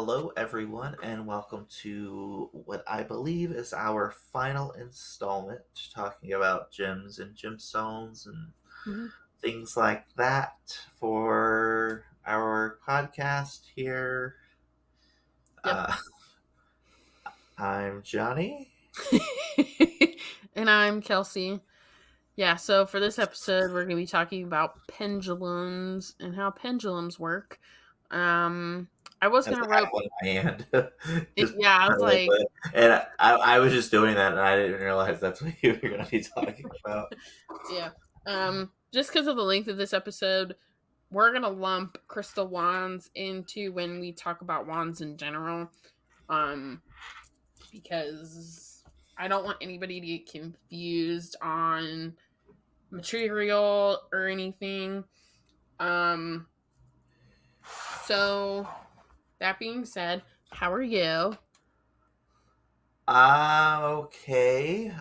Hello, everyone, and welcome to what I believe is our final installment, talking about gems and gemstones and Mhm. things like that for our podcast here. Yep. Uh, I'm Johnny. And I'm Kelsey. Yeah, so for this episode, we're going to be talking about pendulums and how pendulums work. Um, I was As going to I have rope. one in my hand, just Yeah, I was really like, quick. And I was just doing that, and I didn't realize that's what you were going to be talking about. yeah. Just because of the length of this episode, we're going to lump crystal wands into when we talk about wands in general. Because I don't want anybody to get confused on material or anything. Um, so that being said, how are you? Okay.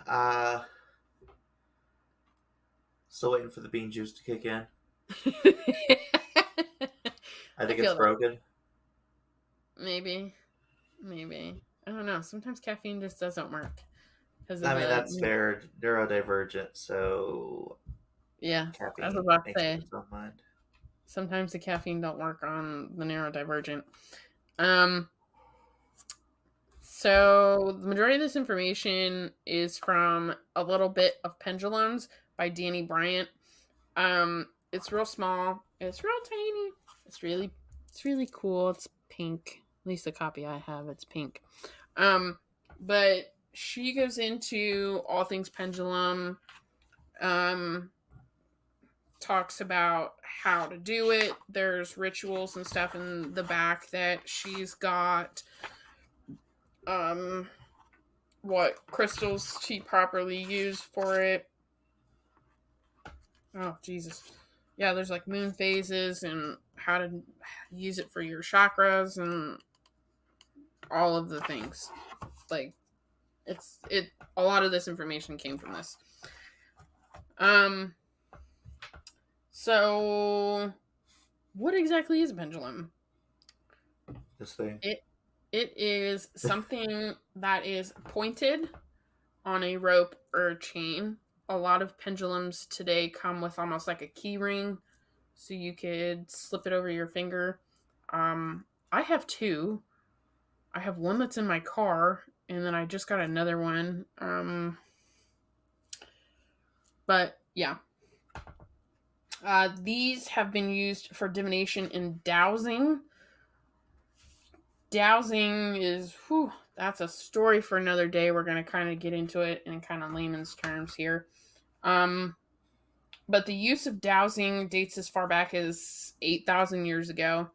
Still waiting for the bean juice to kick in. I I think it's feel that. broken. Maybe. Maybe. I don't know. Sometimes caffeine just doesn't work because of I mean, the. that's fair. Neurodivergent, so Yeah, I was caffeine about to makes up say. its own mind. Sometimes the caffeine don't work on the neurodivergent. Um, so the majority of this information is from A Little Bit of Pendulums by Danny Bryant. It's real small. It's real tiny. It's really cool. It's pink. At least the copy I have, it's pink. Um, but she goes into all things pendulum. Um, talks about how to do it. There's rituals and stuff in the back that she's got. Um, what crystals she properly used for it. Oh, Jesus. Yeah, there's like moon phases and how to use it for your chakras and all of the things. Like it a lot of this information came from this. Um so what exactly is a pendulum? This thing. It it is something that is pointed on a rope or a chain. A lot of pendulums today come with almost like a key ring so you could slip it over your finger. I have two. I have one that's in my car, and then I just got another one. But yeah, these have been used for divination and dowsing. Dowsing is, whew, that's a story for another day. We're going to kind of get into it in kind of layman's terms here. Um, but the use of dowsing dates as far back as 8,000 years ago.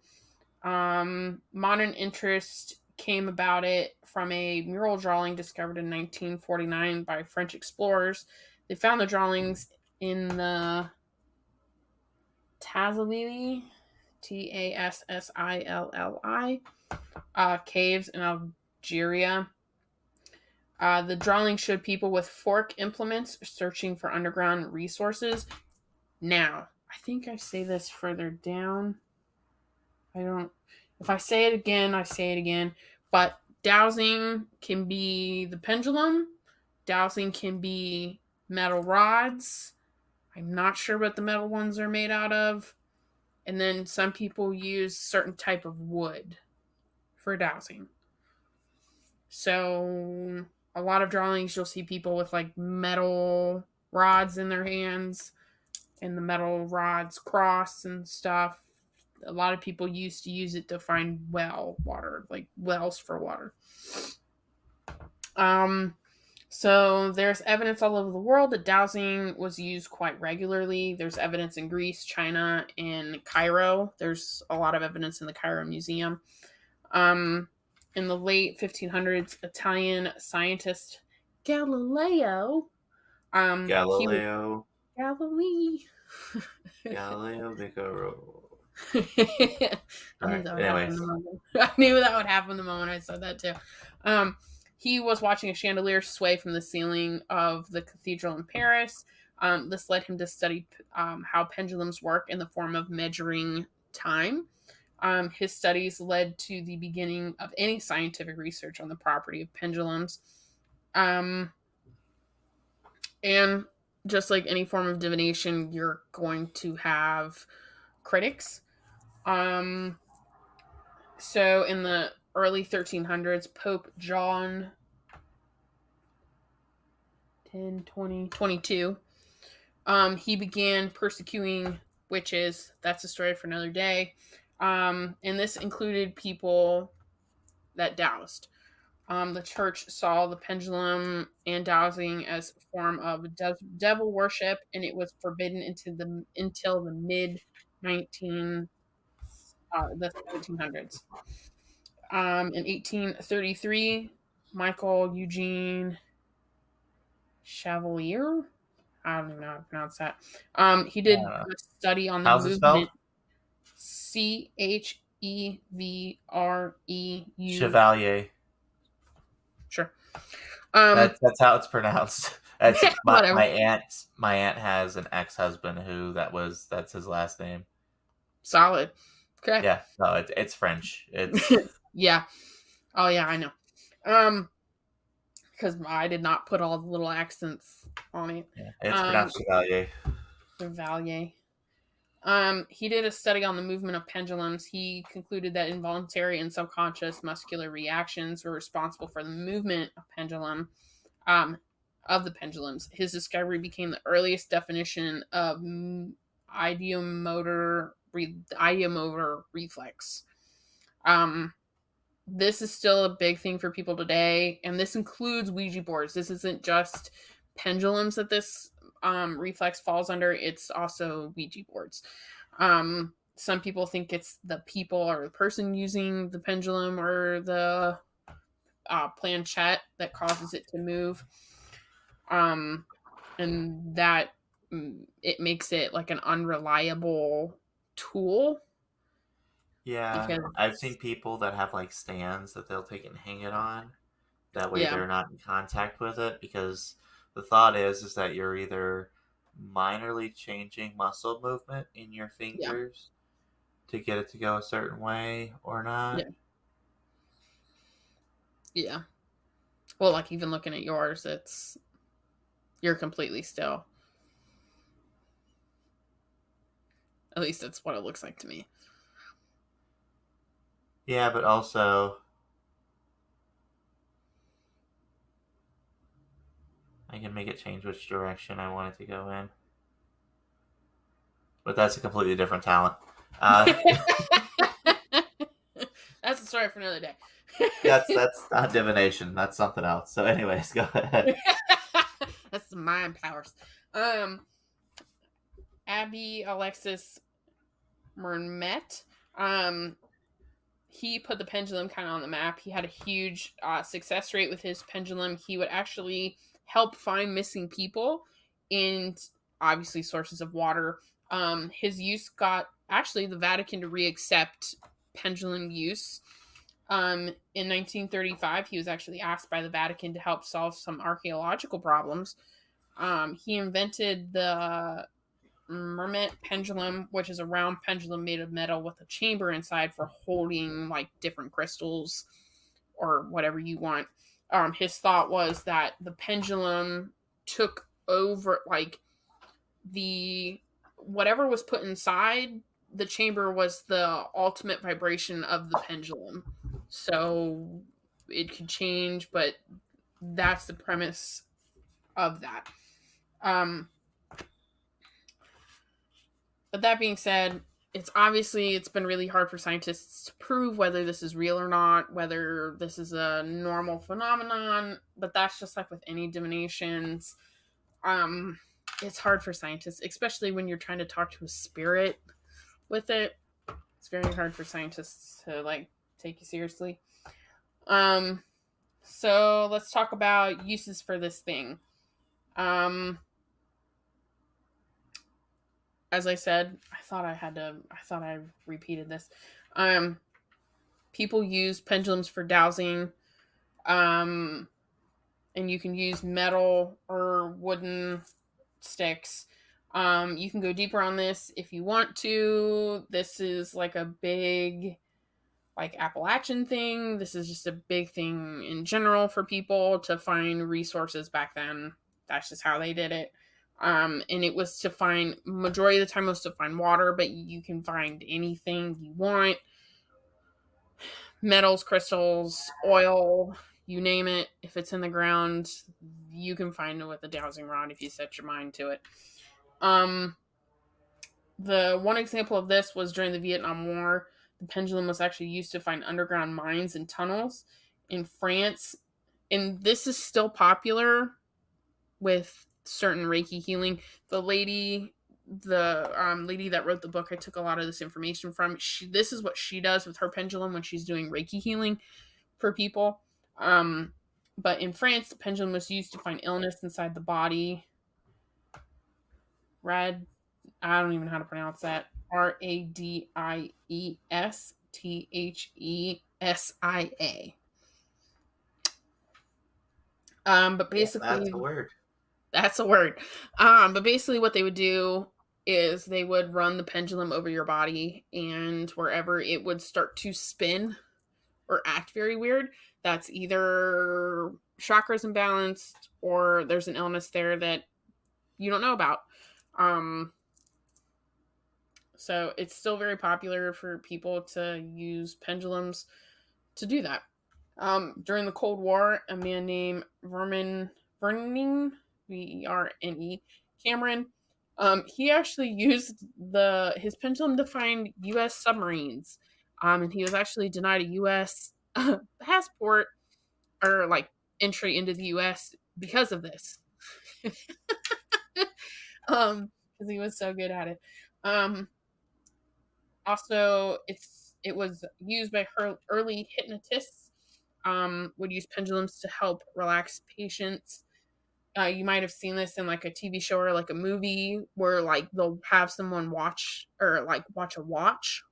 Modern interest came about it from a mural drawing discovered in 1949 by French explorers. They found the drawings in the Tazilili, Tassilli, caves in Algeria. The drawing showed people with fork implements searching for underground resources. Now, I think I say this further down. I don't. If I say it again, I say it again. But dowsing can be the pendulum. Dowsing can be metal rods. I'm not sure what the metal ones are made out of. And then some people use certain type of wood for dowsing. So a lot of drawings you'll see people with like metal rods in their hands and the metal rods cross and stuff. A lot of people used to use it to find well water, like wells for water. Um, so there's evidence all over the world that dowsing was used quite regularly. There's evidence in Greece, China, and Cairo. There's a lot of evidence in the Cairo Museum. Um, in the late 1500s, Italian scientist Galileo, he was Galileo. Galileo. Galileo Vicaro. I knew Alright, that would happen the anyways. moment. I knew that would happen the moment I said that too. Um, he was watching a chandelier sway from the ceiling of the cathedral in Paris. This led him to study how pendulums work in the form of measuring time. His studies led to the beginning of any scientific research on the property of pendulums. Um, and just like any form of divination, you're going to have critics. Um, so in the early 1300s, Pope John 10, 20, 22, he began persecuting witches. That's a story for another day. And this included people that dowsed. The church saw the pendulum and dowsing as a form of devil worship, and it was forbidden until the mid 19 the 1700s. In 1833, Michael Eugene Chevalier, I don't even know how to pronounce that. He I did don't know. a study on the How's it spelled? movement Chevreu. Chevalier. Sure. Um, That's how it's pronounced. That's Whatever. my aunt has an ex husband who that's his last name. Solid. Okay. Yeah, no, it's French. It's Yeah. Oh yeah, I know. Um, because I did not put all the little accents on it. yeah, it's Um, pronounced Chevalier. Chevalier. He did a study on the movement of pendulums. He concluded that involuntary and subconscious muscular reactions were responsible for the movement um, of the pendulums. His discovery became the earliest definition of ideomotor reflex. Um, this is still a big thing for people today, and this includes Ouija boards. This isn't just pendulums that this reflex falls under, it's also Ouija boards. Some people think it's the people or the person using the pendulum or the planchette that causes it to move. Um, and that it makes it like an unreliable tool Yeah, I've seen because, people that have like stands that they'll take and hang it on. That way yeah, they're not in contact with it because the thought is that you're either minorly changing muscle movement in your yeah, fingers to get it to go a certain way or yeah, not. yeah. Well, like even looking at yours, it's you're completely still. At least that's what it looks like to me. Yeah, but also I can make it change which direction I want it to go in. But that's a completely different talent. Uh, That's a story for another day. that's not divination. That's something else. So, anyways, go ahead. That's the mind powers. Um, Abby Alexis Mermet. Um, he put the pendulum kind of on the map. He had a huge success rate with his pendulum. He would actually help find missing people and obviously sources of water. His use got actually the Vatican to reaccept pendulum use. In 1935, he was actually asked by the Vatican to help solve some archaeological problems. He invented the Mermet pendulum, which is a round pendulum made of metal with a chamber inside for holding like different crystals or whatever you want. His thought was that the pendulum took over like the whatever was put inside the chamber was the ultimate vibration of the pendulum. So it could change, but that's the premise of that. Um, but that being said, it's been really hard for scientists to prove whether this is real or not, whether this is a normal phenomenon. But that's just like with any divinations. Um, it's hard for scientists, especially when you're trying to talk to a spirit with it. It's very hard for scientists to like take you seriously. Um, so let's talk about uses for this thing. Um, as I said, I thought I repeated this. Um, People use pendulums for dowsing. Um, and you can use metal or wooden sticks. You can go deeper on this if you want to. This is like a big like Appalachian thing. This is just a big thing in general for people to find resources back then. That's just how they did it. And it was to find majority of the time it was to find water, but you can find anything you want. Metals, crystals, oil, you name it. If it's in the ground, you can find it with a dowsing rod if you set your mind to it. Um, the one example of this was during the Vietnam War. The pendulum was actually used to find underground mines and tunnels in France. And this is still popular with certain Reiki healing. The lady that wrote the book, I took a lot of this information from. This is what she does with her pendulum when she's doing Reiki healing for people. Um, but in France, the pendulum was used to find illness inside the body. Rad I don't even know how to pronounce that. Radiesthetsia. But Yeah, that's a basically, word. that's a word. But basically, what they would do is they would run the pendulum over your body, and wherever it would start to spin or act very weird, that's either chakras imbalanced or there's an illness there that you don't know about. Um, So it's still very popular for people to use pendulums to do that. During the Cold War, a man named Verning, Verne, Cameron, he actually used his pendulum to find U.S. submarines, and he was actually denied a U.S. passport or like entry into the U.S. because of this, because he was so good at it. Um, Also, it was used by her early hypnotists. Would use pendulums to help relax patients. You might have seen this in like a TV show or like a movie where like they'll have someone watch or like watch a watch,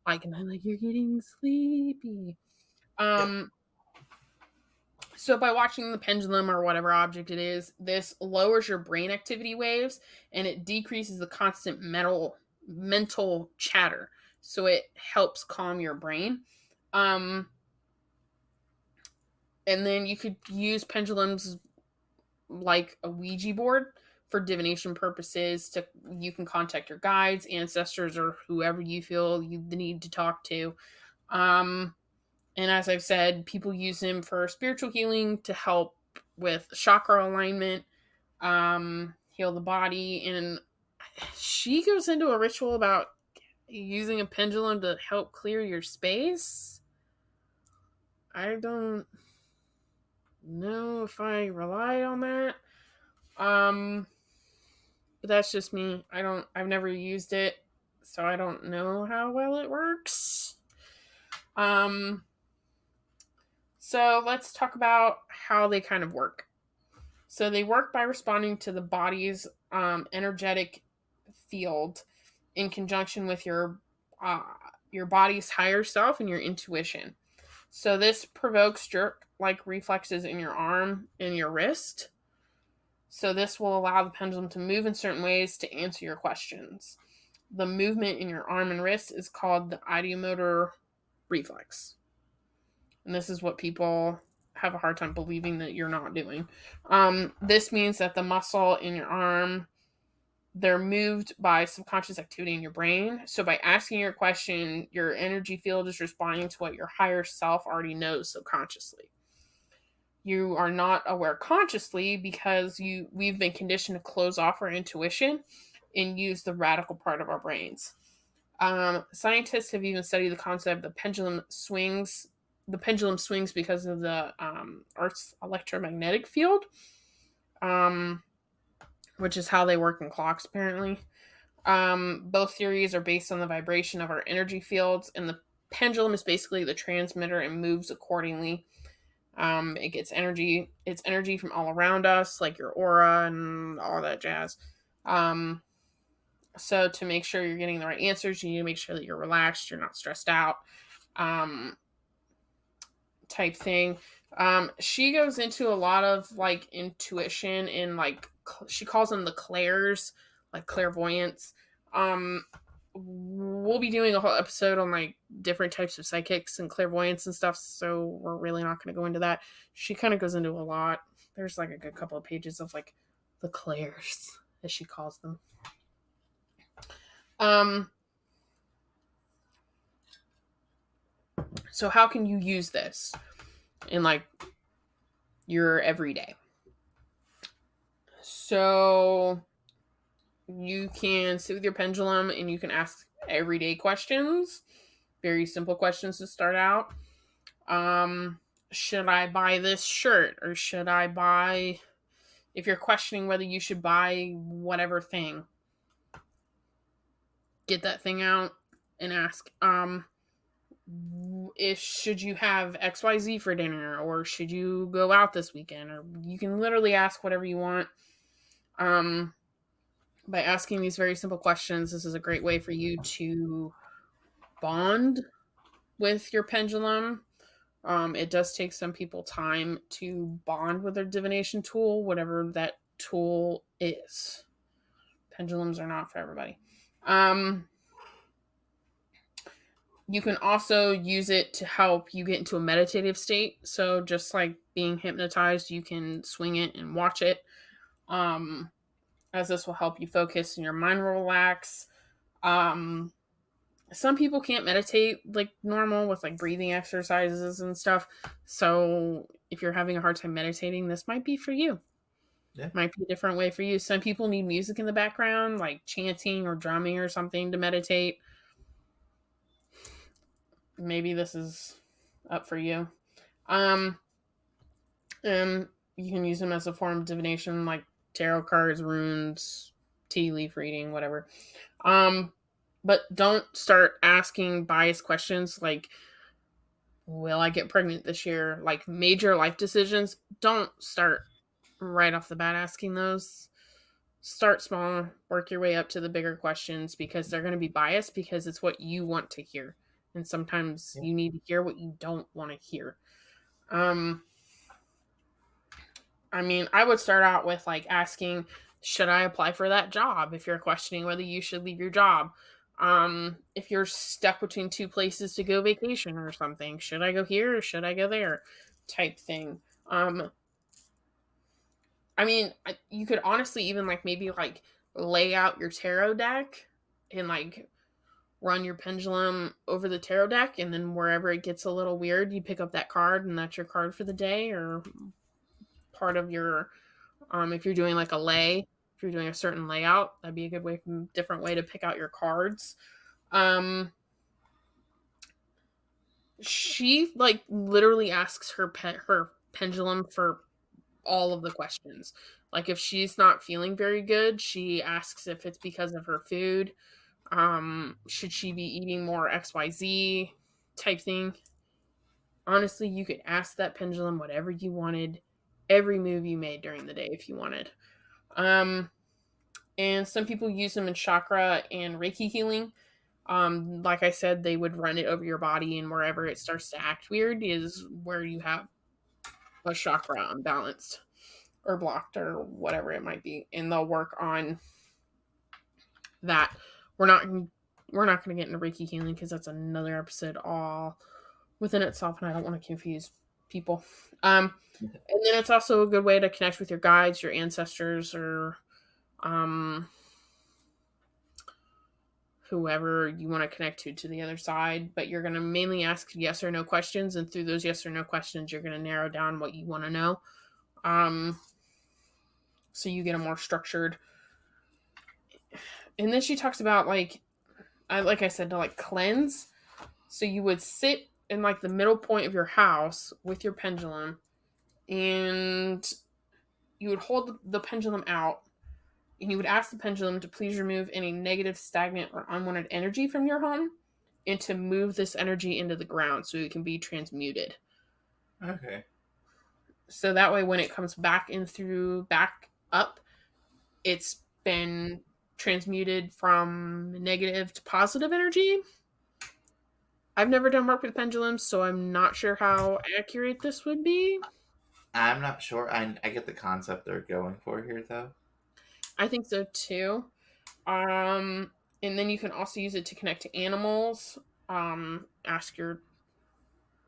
like and then like you're getting sleepy. Yep. Um, so by watching the pendulum or whatever object it is, this lowers your brain activity waves and it decreases the constant mental chatter. So it helps calm your brain. Um, and then you could use pendulums like a Ouija board for divination purposes. To you can contact your guides, ancestors, or whoever you feel you need to talk to. Um, and as I've said, people use them for spiritual healing to help with chakra alignment, heal the body. And she goes into a ritual about using a pendulum to help clear your space. I don't know if I rely on that. Um, but that's just me. I've never used it, so I don't know how well it works. Um, so let's talk about how they kind of work. So they work by responding to the body's energetic field in conjunction with uh, your body's higher self and your intuition. So this provokes jerk like reflexes in your arm and your wrist. So this will allow the pendulum to move in certain ways to answer your questions. The movement in your arm and wrist is called the ideomotor reflex. And this is what people have a hard time believing that you're not doing. This means that the muscle in your arm, they're moved by subconscious activity in your brain. So by asking your question, your energy field is responding to what your higher self already knows subconsciously. You are not aware consciously because we've been conditioned to close off our intuition and use the radical part of our brains. Scientists have even studied the concept of the pendulum swings. The pendulum swings because of the Earth's electromagnetic field, um, which is how they work in clocks, apparently. Both theories are based on the vibration of our energy fields, and the pendulum is basically the transmitter and moves accordingly. It gets energy, it's energy from all around us, like your aura and all that jazz. Um, so to make sure you're getting the right answers, you need to make sure that you're relaxed, you're not stressed out, um, type thing. She goes into a lot of like intuition and like she calls them the clairs, like clairvoyance. Um, we'll be doing a whole episode on like different types of psychics and clairvoyance and stuff, so we're really not going to go into that. She kind of goes into a lot. There's like a good couple of pages of like the clairs, as she calls them. Um, so how can you use this in like your everyday? So you can sit with your pendulum and you can ask everyday questions, very simple questions to start out. Should I buy this shirt, or should I buy, if you're questioning whether you should buy whatever thing, get that thing out and ask, if should you have XYZ for dinner, or should you go out this weekend, or you can literally ask whatever you want. Um, by asking these very simple questions, this is a great way for you to bond with your pendulum. It does take some people time to bond with their divination tool, whatever that tool is. Pendulums are not for everybody. You can also use it to help you get into a meditative state. So just like being hypnotized, you can swing it and watch it. As this will help you focus and your mind will relax. Some people can't meditate like normal with like breathing exercises and stuff. So if you're having a hard time meditating, this might be for you. Yeah. Might be a different way for you. Some people need music in the background, like chanting or drumming or something to meditate. Maybe this is up for you. Um, and you can use them as a form of divination, like tarot cards, runes, tea leaf reading, whatever. But don't start asking biased questions like, will I get pregnant this year? Like major life decisions. Don't start right off the bat asking those. Start small, work your way up to the bigger questions, because they're going to be biased because it's what you want to hear. And sometimes Yeah. you need to hear what you don't want to hear. Um, I mean, I would start out with like asking, should I apply for that job? If you're questioning whether you should leave your job. If you're stuck between two places to go vacation or something, should I go here or should I go there? Type thing. I mean, you could honestly even like maybe like lay out your tarot deck and like run your pendulum over the tarot deck, and then wherever it gets a little weird, you pick up that card and that's your card for the day, or part of your if you're doing like a lay, if you're doing a certain layout, that'd be a good way, different way to pick out your cards. Um she like literally asks her pendulum for all of the questions. Like if she's not feeling very good, she asks if it's because of her food. Should she be eating more XYZ type thing? Honestly, you could ask that pendulum whatever you wanted, every move you made during the day if you wanted. Um, and some people use them in chakra and Reiki healing. Like I said, they would run it over your body, and wherever it starts to act weird is where you have a chakra unbalanced or blocked or whatever it might be, and they'll work on that. We're not we're not going to get into Reiki healing because that's another episode all within itself, and I don't want to confuse people. And then it's also a good way to connect with your guides, your ancestors, or um, whoever you want to connect to the other side. But you're going to mainly ask yes or no questions, and through those yes or no questions, you're going to narrow down what you want to know. So you get a more structured. And then she talks about like I said, to like cleanse. So you would sit in like the middle point of your house with your pendulum, and you would hold the pendulum out, and you would ask the pendulum to please remove any negative, stagnant, or unwanted energy from your home, and to move this energy into the ground so it can be transmuted. Okay. So that way, when it comes back in through back up, it's been transmuted from negative to positive energy. I've never done work with pendulums, so I'm not sure how accurate this would be. I'm not sure. I get the concept they're going for here, though. I think so too. Um, and then you can also use it to connect to animals. Ask your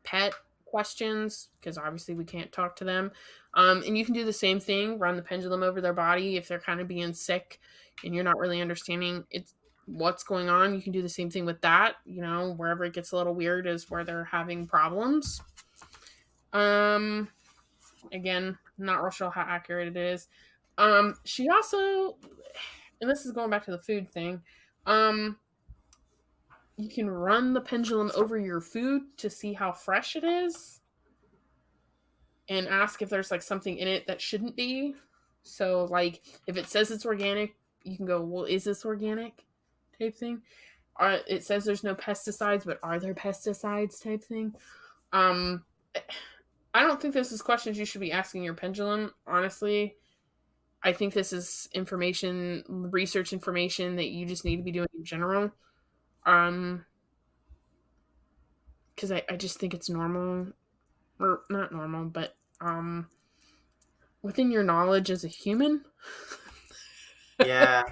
pet questions because obviously we can't talk to them. And you can do the same thing, run the pendulum over their body if they're kind of being sick and you're not really understanding it's what's going on. You can do the same thing with that. Wherever it gets a little weird is where they're having problems. Um, Again, not real sure how accurate it is. She also, and this is going back to the food thing. Um, you can run the pendulum over your food to see how fresh it is and ask if there's like something in it that shouldn't be. So like if it says it's organic, you can go, well, is this organic? Type thing. It says there's no pesticides, but are there pesticides? Type thing. Um, I don't think this is questions you should be asking your pendulum. Honestly, I think this is information, research information that you just need to be doing in general. Um, because I just think it's normal, or not normal, but within your knowledge as a human Yeah.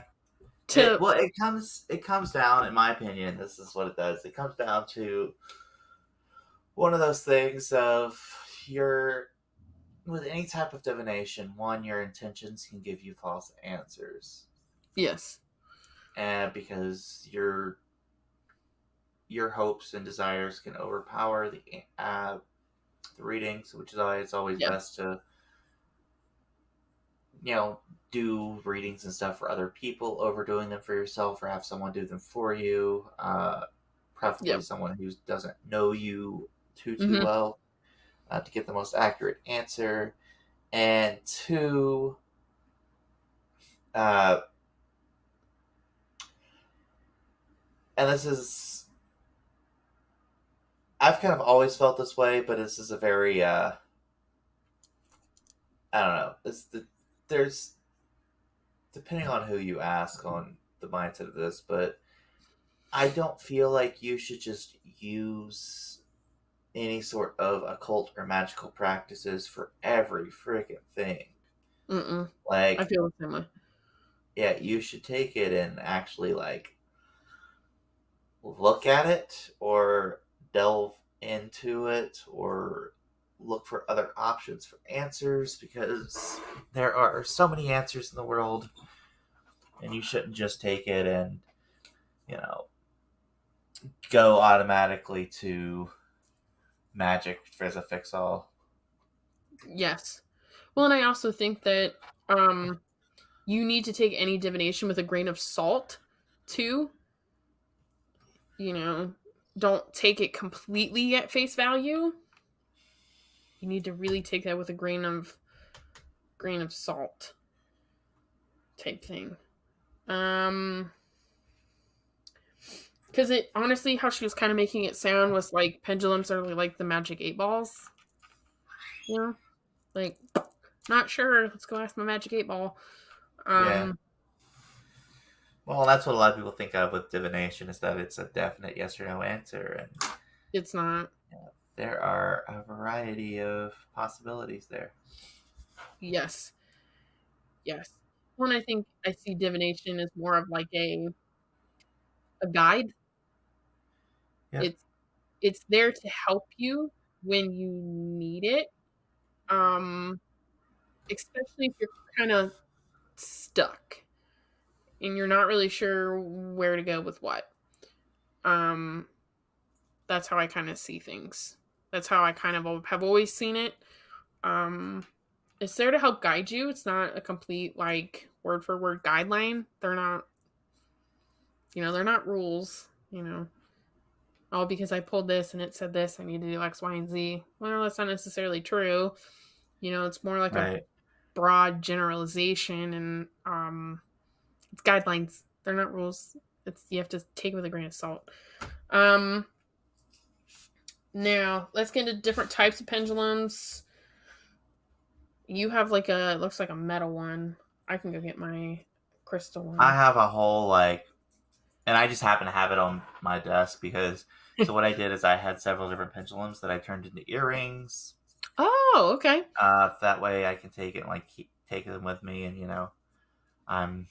It to well, it comes down, in my opinion, this is what it does. It comes down to one of those things of your with any type of divination, one, your intentions can give you false answers. yes, And because your hopes and desires can overpower the readings, which is why it's always yeah, best to you know do readings and stuff for other people over doing them for yourself, or have someone do them for you. Preferably yeah, someone who doesn't know you too mm-hmm, well, to get the most accurate answer. And two, uh, and this is I've kind of always felt this way, but this is a very I don't know. There's depending on who you ask on the mindset of this, but I don't feel like you should just use any sort of occult or magical practices for every freaking thing. mm-mm. I Like, feel the same way. yeah, you should take it and actually like look at it or delve into it or look for other options for answers, because there are so many answers in the world, and you shouldn't just take it and you know go automatically to magic as a fix all. Yes. Well, and I also think that um, you need to take any divination with a grain of salt, too. You know, don't take it completely at face value. You need to really take that with a grain of salt, type thing. Um, because it honestly, how she was kind of making it sound was like pendulums are like the magic 8 balls. You know, like not sure. Let's go ask my magic 8 ball. Yeah. Um, Well, that's what a lot of people think of with divination, is that it's a definite yes or no answer, and it's not. there are a variety of possibilities there. Yes, yes. When I think I see divination as more of like a guide. Yep. It's there to help you when you need it. Um, Especially if you're kind of stuck and you're not really sure where to go with what. Um, that's how I kind of see things. That's how I kind of have always seen it. Um, it's there to help guide you. It's not a complete like word for word guideline. They're not rules. Oh, because I pulled this and it said this, I need to do X, Y, and Z. Well, that's not necessarily true. It's more like a Right. broad generalization, and it's guidelines. They're not rules. It's You have to take it with a grain of salt. Um, Now let's get into different types of pendulums. You have like a looks like a metal one. I can go get my crystal I one. have a whole and I just happen to have it on my desk because. So what I did is I had several different pendulums that I turned into earrings. Oh, okay. That way I can take it and like take them with me, and I'm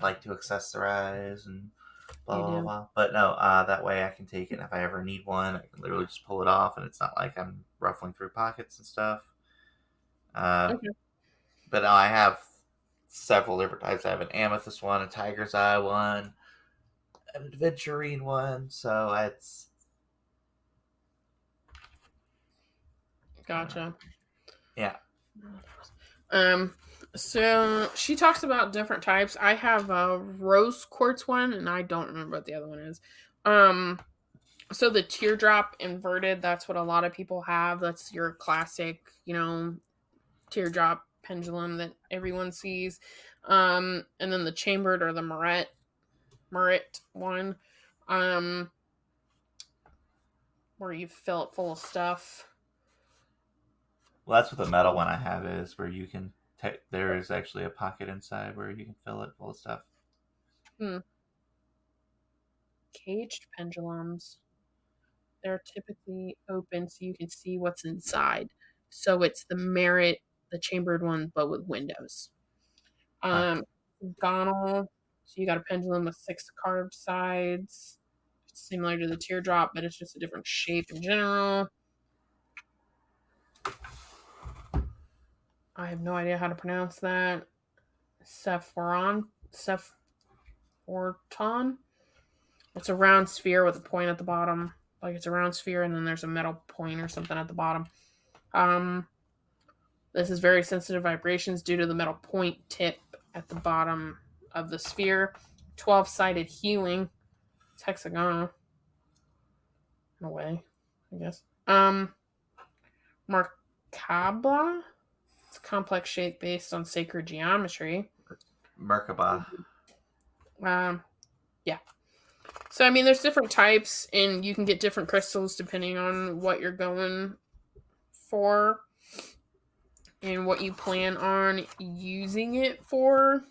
like to accessorize and blah You blah do. blah. But no, that way I can take it. And if I ever need one, I can literally just pull it off, and it's not like I'm ruffling through pockets and stuff. Uh, Okay. but no, I have several different types. I have an amethyst one, a tiger's eye one, an adventurine one. So it's uh, Gotcha. yeah. Um, so she talks about different types. I have a rose quartz one, and I don't remember what the other one is. Um, so the teardrop inverted, that's what a lot of people have. That's your classic, teardrop pendulum that everyone sees. And then the chambered or the Muret one, um, where you fill it full of stuff. Well, that's what the metal one I have is, where you can. There is actually a pocket inside where you can fill it full of stuff. Hmm. Caged pendulums. They're typically open so you can see what's inside. So it's the Merit, the chambered one, but with windows. Huh. Um, Gonal. So you got a pendulum with 6 carved sides, similar to the teardrop, but it's just a different shape in general. I have no idea how to pronounce that. Sephoron. It's a round sphere with a point at the bottom. Like it's a round sphere, and then there's a metal point or something at the bottom. Um, this is very sensitive vibrations due to the metal point tip at the bottom of the sphere. 12-sided healing. It's hexagonal. In a way, I guess. Merkaba. It's a complex shape based on sacred geometry. Merkaba. Um, yeah. So I mean, there's different types, and you can get different crystals depending on what you're going for and what you plan on using it for.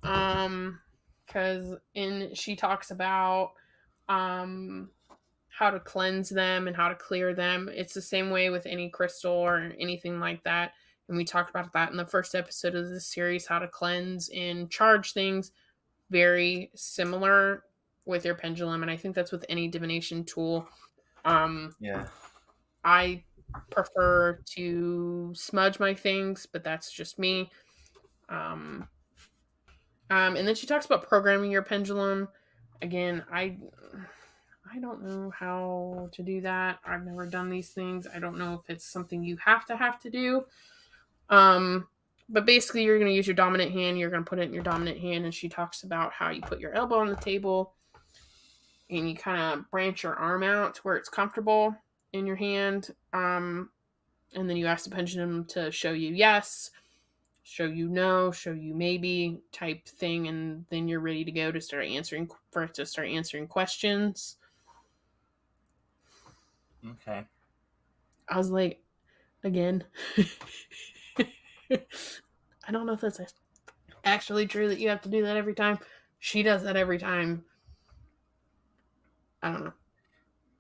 Because in she talks about um how to cleanse them and how to clear them. It's the same way with any crystal or anything like that. And we talked about that in the first episode of this series, how to cleanse and charge things. Very similar with your pendulum, and I think that's with any divination tool. Um, Yeah. I prefer to smudge my things, but that's just me. Um, and then she talks about programming your pendulum. Again, I don't know how to do that. I've never done these things. I don't know if it's something you have to do. Um, but basically, you're going to use your dominant hand. You're going to put it in your dominant hand, and she talks about how you put your elbow on the table and you kind of branch your arm out to where it's comfortable in your hand. And then you ask the pendulum to show you yes, show you no, show you maybe type thing, and then you're ready to go to start answering for it to start answering questions. Okay. I was like, again, I don't know if that's actually true that you have to do that every time. She does that every time. I don't know.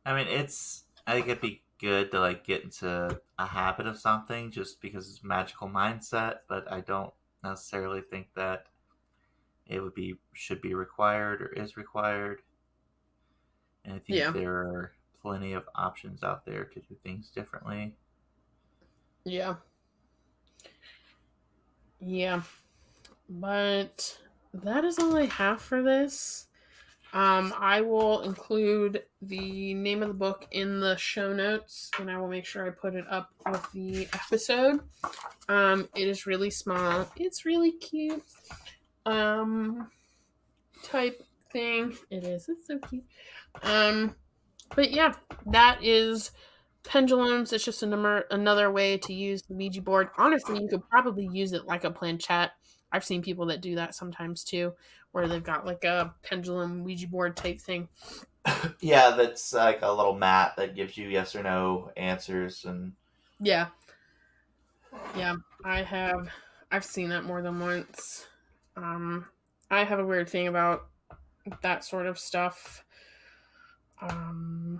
I mean, I think it'd be good to like get into a habit of something just because it's a magical mindset, but I don't necessarily think that it would be should be required or is required. And I think Yeah. there are plenty of options out there to do things differently. Yeah. Yeah. But that is all I have for this. I will include the name of the book in the show notes, and I will make sure I put it up with the episode. It is really small. It's really cute. Um, type thing. It is. It's so cute. Um, but yeah, that is pendulums. It's just another way to use the Ouija board. Honestly, you could probably use it like a planchette. I've seen people that do that sometimes too, where they've got like a pendulum Ouija board type thing. Yeah, that's like a little mat that gives you yes or no answers, and Yeah, yeah, I've seen that more than once. Um, I have a weird thing about that sort of stuff. Because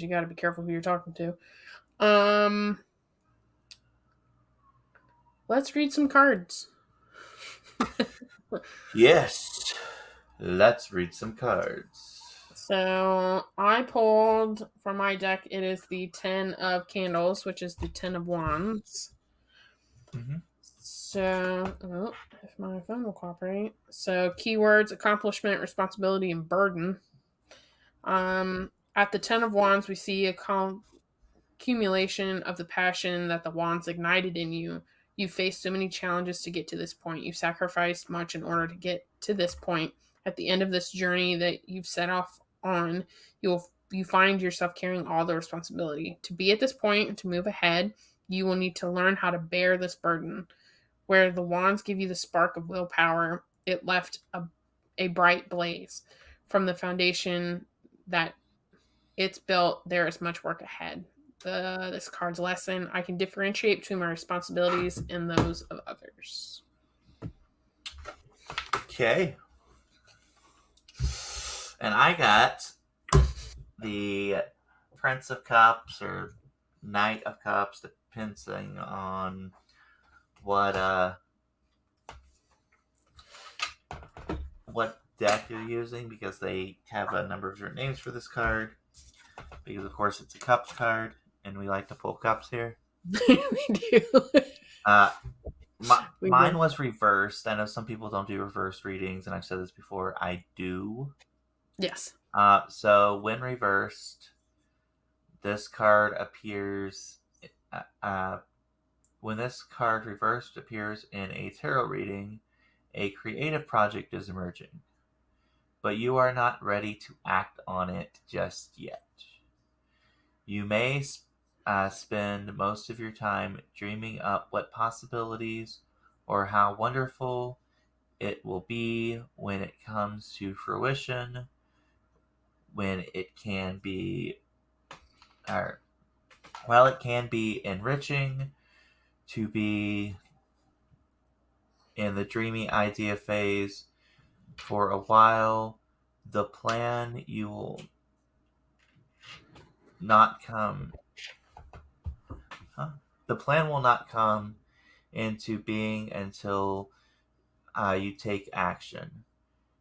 you got to be careful who you're talking to. Um, let's read some cards. Yes. Let's read some cards. So I pulled from my deck. It is the Ten of Candles, which is the Ten of Wands. Mm-hmm. So, if my phone will cooperate. So, keywords: accomplishment, responsibility, and burden. At the Ten of Wands, we see a accumulation of the passion that the wands ignited in you. You faced so many challenges to get to this point. You've sacrificed much in order to get to this point. At the end of this journey that you've set off on, you find yourself carrying all the responsibility. To be at this point and to move ahead, you will need to learn how to bear this burden. Where the wands give you the spark of willpower, it left a bright blaze. From the foundation that it's built, there is much work ahead. This card's lesson: I can differentiate between my responsibilities and those of others. Okay. And I got the Prince of Cups or Knight of Cups, depending on what deck you're using, because they have a number of different names for this card. Because of course it's a cups card, and we like to pull cups here. We do. Uh, We mine do. was reversed. I know some people don't do reverse readings, and I've said this before. I do. Yes. So when reversed, this card appears. Uh, when this card reversed appears in a tarot reading, a creative project is emerging, but you are not ready to act on it just yet. You may spend most of your time dreaming up what possibilities or how wonderful it will be when it comes to fruition, when it can be, or while it can be enriching to be in the dreamy idea phase for a while, the plan you will not come. Huh? The plan will not come into being until you take action.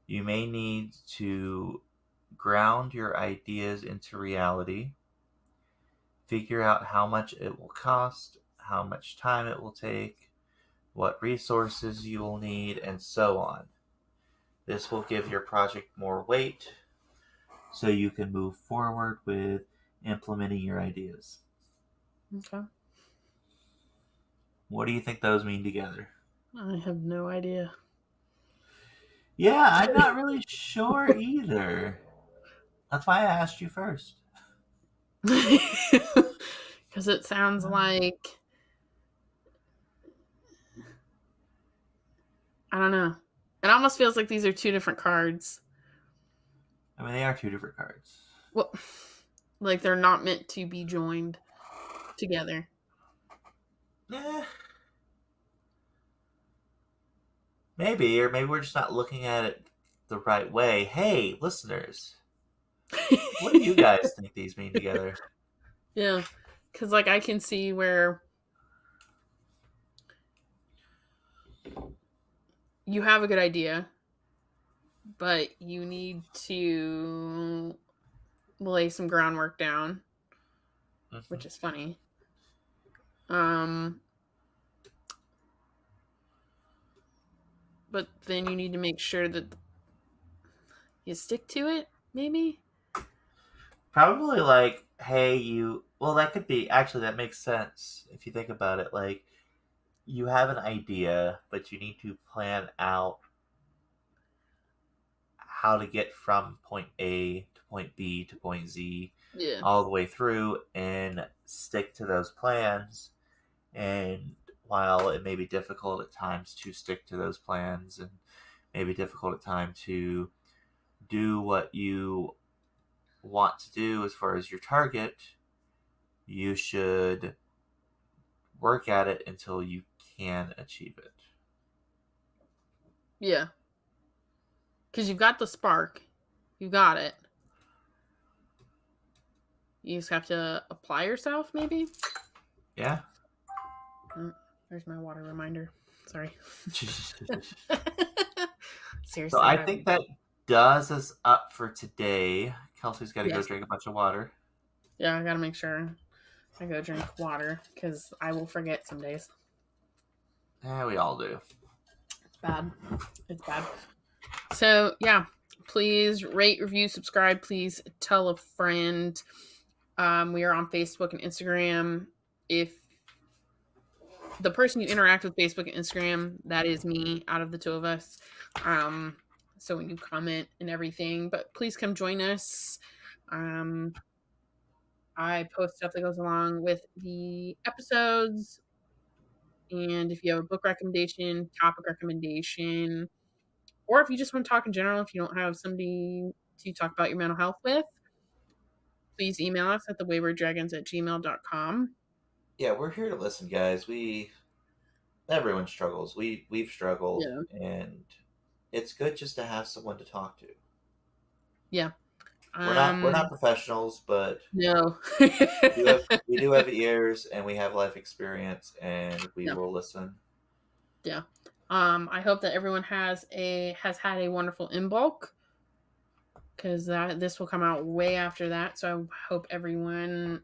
You may need to ground your ideas into reality, figure out how much it will cost, how much time it will take, what resources you will need, and so on. This will give your project more weight so you can move forward with implementing your ideas. Okay. What do you think those mean together? I have no idea. Yeah, I'm not really sure either. That's why I asked you first. Because it sounds like, I don't know. It almost feels like these are two different cards. I mean, they are two different cards. Well, like they're not meant to be joined together. Eh, maybe, or maybe we're just not looking at it the right way. Hey, listeners, what do you guys think these mean together? Yeah. Because, like, I can see where you have a good idea, but you need to lay some groundwork down, Mm-hmm. which is funny. Um, but then you need to make sure that you stick to it, maybe? Probably like, hey, you. Well, that could be. Actually, that makes sense if you think about it. Like, you have an idea, but you need to plan out how to get from point A to point B to point Z Yeah. all the way through and stick to those plans. And while it may be difficult at times to stick to those plans and maybe difficult at times to do what you want to do as far as your target, you should work at it until you can achieve it. Yeah. Because you've got the spark, you got it. You just have to apply yourself, maybe? Yeah. There's my water reminder. Sorry. So seriously, I that think that does us up for today. Kelsey's got to go yes. drink a bunch of water. Yeah, I gotta make sure I go drink water because I will forget some days. Yeah, we all do. It's bad. It's bad. So yeah, please rate, review, subscribe. Please tell a friend. We are on Facebook and Instagram. If the person you interact with Facebook and Instagram, that is me out of the two of us. Um, so when you comment and everything, but please come join us. Um, I post stuff that goes along with the episodes. And if you have a book recommendation, topic recommendation, or if you just want to talk in general, if you don't have somebody to talk about your mental health with, please email us at thewaywarddragons@gmail.com. Yeah, we're here to listen, guys. Everyone struggles. We've struggled, Yeah. and it's good just to have someone to talk to. Yeah. We're not professionals, but No. we do have ears and we have life experience, and we Yeah. will listen. Yeah. I hope that everyone has had a wonderful in bulk because this will come out way after that. So I hope everyone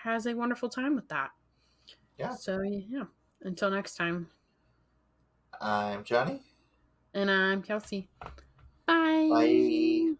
has a wonderful time with that. Yeah, So yeah. Until next time. I'm Johnny. And I'm Kelsey. Bye. Bye.